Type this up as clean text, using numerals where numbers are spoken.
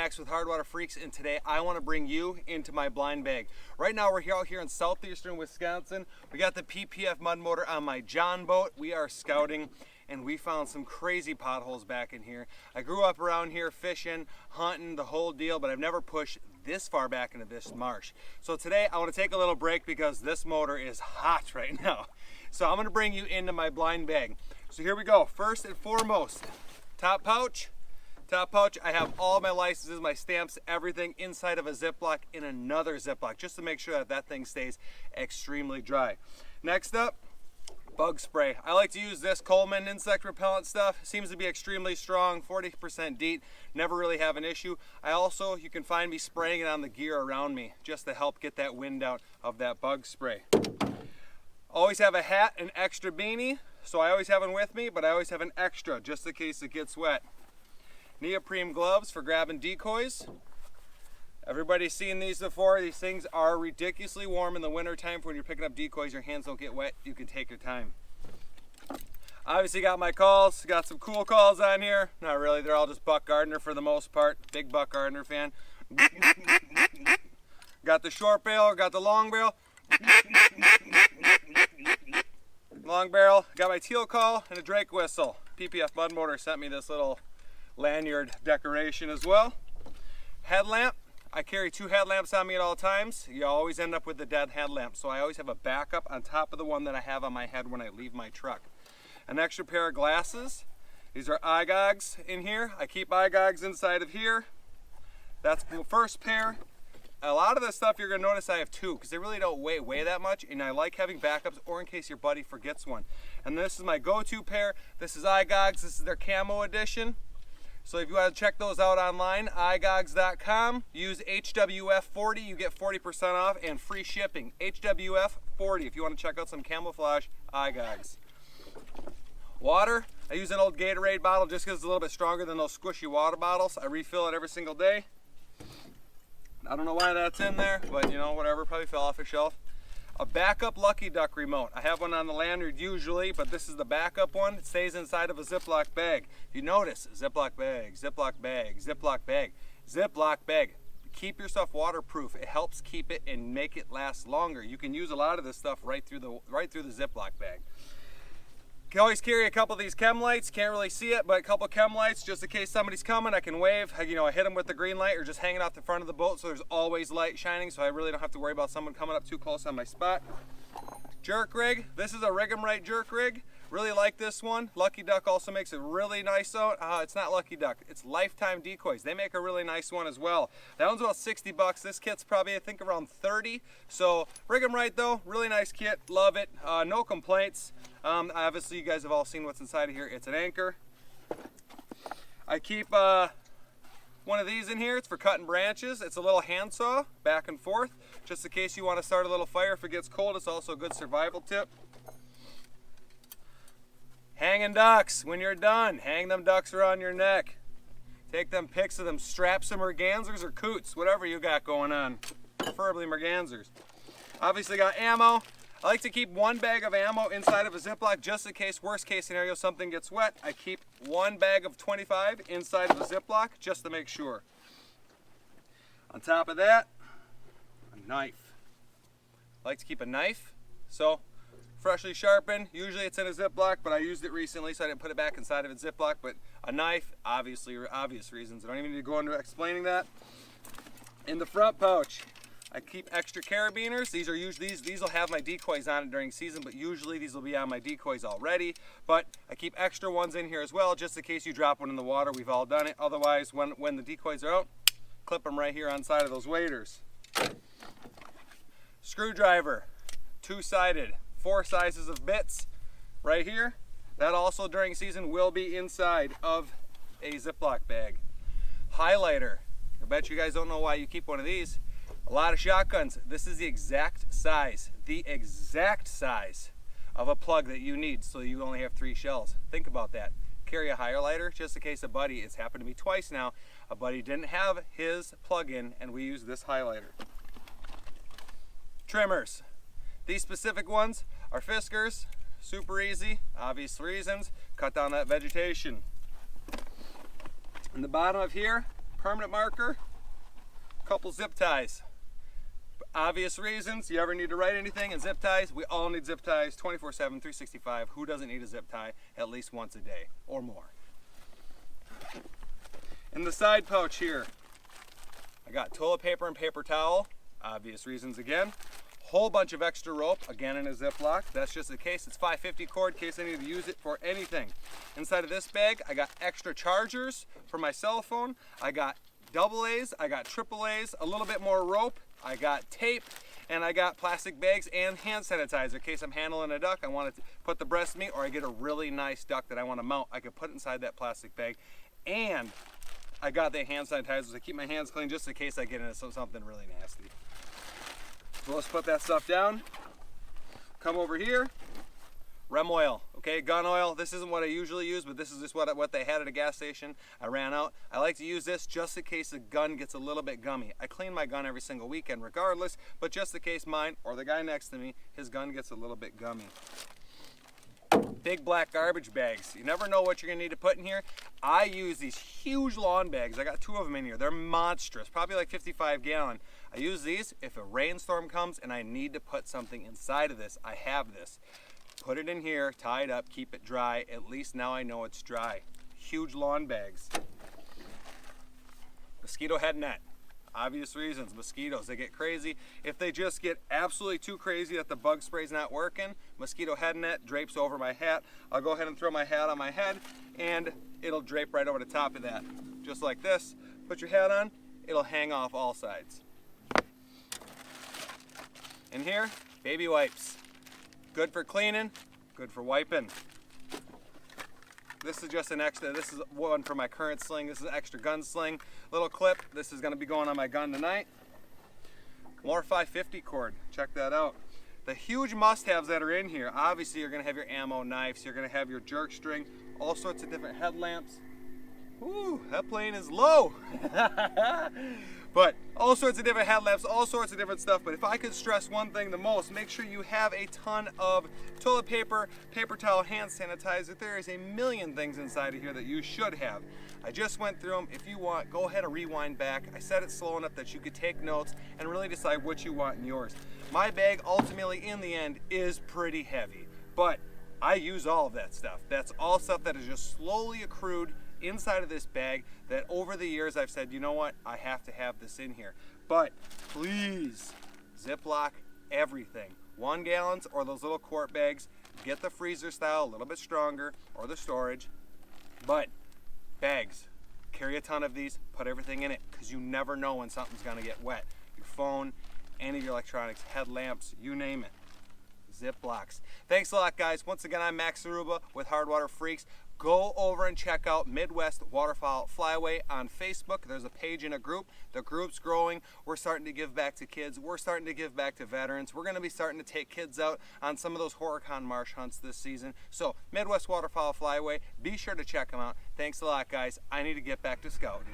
Max with Hardwater Freaks, and today I want to bring you into my blind bag. Right now we're out here in southeastern Wisconsin. We got the PPF mud motor on my John boat. We are scouting and we found some crazy potholes back in here. I grew up around here fishing, hunting, the whole deal, but I've never pushed this far back into this marsh. So today I want to take a little break because this motor is hot right now. So I'm going to bring you into my blind bag. So here we go. First and foremost, top pouch. Top pouch, I have all my licenses, my stamps, everything inside of a Ziploc in another Ziploc, just to make sure that that thing stays extremely dry. Next up, bug spray. I like to use this Coleman insect repellent stuff. Seems to be extremely strong, 40% DEET, never really have an issue. You can find me spraying it on the gear around me, just to help get that wind out of that bug spray. Always have a hat, an extra beanie, so I always have one with me, but I always have an extra, just in case it gets wet. Neoprene gloves for grabbing decoys. Everybody's seen these before. These things are ridiculously warm in the winter time. For when you're picking up decoys, your hands don't get wet. You can take your time. Obviously got my calls. Got some cool calls on here. Not really. They're all just Buck Gardner for the most part. Big Buck Gardner fan. Got the short barrel. Got the long barrel. Long barrel. Got my teal call and a Drake whistle. PPF mud motor sent me this little lanyard decoration as well. Headlamp. I carry 2 headlamps on me at all times. You always end up with the dead headlamp, so I always have a backup on top of the one that I have on my head when I leave my truck. An extra pair of glasses. These are eye gogs in here. I keep eye gogs inside of here. That's the first pair. A lot of this stuff you're going to notice I have 2 because they really don't weigh that much, and I like having backups or in case your buddy forgets one. And this is my go-to pair. This is eye gogs. This is their camo edition. So if you want to check those out online, eyegogs.com, use HWF40, you get 40% off and free shipping. HWF40 if you want to check out some camouflage eye gogs. Water, I use an old Gatorade bottle just because it's a little bit stronger than those squishy water bottles. I refill it every single day. I don't know why that's in there, but you know, whatever, probably fell off a shelf. A backup Lucky Duck remote. I have one on the lanyard usually, but this is the backup one. It stays inside of a Ziploc bag. If you notice, Ziploc bag, Ziploc bag, Ziploc bag, Ziploc bag. Keep your stuff waterproof. It helps keep it and make it last longer. You can use a lot of this stuff right through the Ziploc bag. You can always carry a couple of these chem lights. Can't really see it, but a couple of chem lights just in case somebody's coming. I can wave. I hit them with the green light or just hanging off the front of the boat, so there's always light shining, so I really don't have to worry about someone coming up too close on my spot. Jerk rig. This is a rig 'em right jerk rig. Really like this one. Lucky Duck also makes it really nice out. It's not Lucky Duck. It's Lifetime Decoys. They make a really nice one as well. That one's about 60 bucks. This kit's probably, I think, around 30. So rig 'em right though. Really nice kit. Love it. No complaints. Obviously, you guys have all seen what's inside of here. It's an anchor. I keep one of these in here. It's for cutting branches. It's a little handsaw, back and forth, just in case you want to start a little fire if it gets cold. It's also a good survival tip. Hanging ducks. When you're done, hang them ducks around your neck. Take them pics of them, strap some mergansers or coots, whatever you got going on. Preferably mergansers. Obviously got ammo. I like to keep 1 bag of ammo inside of a Ziploc just in case, worst case scenario, something gets wet. I keep 1 bag of 25 inside of a Ziploc just to make sure. On top of that, a knife. I like to keep a knife. So, freshly sharpened. Usually it's in a Ziploc, but I used it recently, so I didn't put it back inside of a Ziploc. But a knife, obviously, for obvious reasons. I don't even need to go into explaining that. In the front pouch, I keep extra carabiners. These are usually these will have my decoys on it during season, but usually these will be on my decoys already. But I keep extra ones in here as well, just in case you drop one in the water. We've all done it. Otherwise, when the decoys are out, clip them right here on side of those waders. Screwdriver, 2-sided, 4 sizes of bits right here. That also during season will be inside of a Ziploc bag. Highlighter. I bet you guys don't know why you keep one of these. A lot of shotguns. This is the exact size of a plug that you need, so you only have 3 shells. Think about that. Carry a highlighter just in case a buddy, it's happened to me twice now, a buddy didn't have his plug in and we use this highlighter. Trimmers. These specific ones are Fiskars. Super easy, obvious reasons. Cut down that vegetation. In the bottom of here, permanent marker, couple zip ties. Obvious reasons, you ever need to write anything in zip ties, we all need zip ties 24/7, 365. Who doesn't need a zip tie at least once a day or more? In the side pouch here, I got toilet paper and paper towel, obvious reasons again. Whole bunch of extra rope, again in a Ziploc. That's just in case. It's 550 cord in case I need to use it for anything. Inside of this bag, I got extra chargers for my cell phone. I got AA's, I got AAA's, a little bit more rope. I got tape, and I got plastic bags and hand sanitizer in case I'm handling a duck. I want to put the breast meat, or I get a really nice duck that I want to mount. I can put it inside that plastic bag. And I got the hand sanitizer to keep my hands clean just in case I get into something really nasty. So let's put that stuff down. Come over here. Rem oil, okay, gun oil. This isn't what I usually use, but this is just what they had at a gas station. I ran out. I like to use this just in case the gun gets a little bit gummy. I clean my gun every single weekend regardless, but just in case mine or the guy next to me, his gun gets a little bit gummy. Big black garbage bags. You never know what you're gonna need to put in here. I use these huge lawn bags. I got 2 of them in here. They're monstrous, probably like 55 gallon. I use these if a rainstorm comes and I need to put something inside of this. I have this. Put it in here, tie it up, keep it dry. At least now I know it's dry. Huge lawn bags. Mosquito Head Net. Obvious reasons, mosquitoes, they get crazy. If they just get absolutely too crazy that the bug spray's not working, Mosquito Head Net drapes over my hat. I'll go ahead and throw my hat on my head and it'll drape right over the top of that. Just like this. Put your hat on, it'll hang off all sides. In here, baby wipes. Good for cleaning, good for wiping. This is just an extra, this is one for my current sling. This is an extra gun sling. Little clip, this is gonna be going on my gun tonight. More 550 cord, check that out. The huge must-haves that are in here, obviously you're gonna have your ammo knives, you're gonna have your jerk string, all sorts of different headlamps. Ooh, that plane is low. But all sorts of different headlamps, all sorts of different stuff. But if I could stress one thing the most, make sure you have a ton of toilet paper, paper towel, hand sanitizer. There is a million things inside of here that you should have. I just went through them. If you want, go ahead and rewind back. I said it slow enough that you could take notes and really decide what you want in yours. My bag ultimately in the end is pretty heavy, but I use all of that stuff. That's all stuff that is just slowly accrued inside of this bag that over the years I've said, you know what, I have to have this in here. But please, Ziploc everything. 1 gallons or those little quart bags. Get the freezer style, a little bit stronger, or the storage. But bags, carry a ton of these, put everything in it, because you never know when something's gonna get wet. Your phone, any of your electronics, headlamps, you name it. Ziplocs. Thanks a lot, guys. Once again, I'm Max Aruba with Hardwater Freaks. Go over and check out Midwest Waterfowl Flyway on Facebook. There's a page and a group. The group's growing. We're starting to give back to kids. We're starting to give back to veterans. We're going to be starting to take kids out on some of those HorrorCon marsh hunts this season. So, Midwest Waterfowl Flyway, be sure to check them out. Thanks a lot, guys. I need to get back to scouting.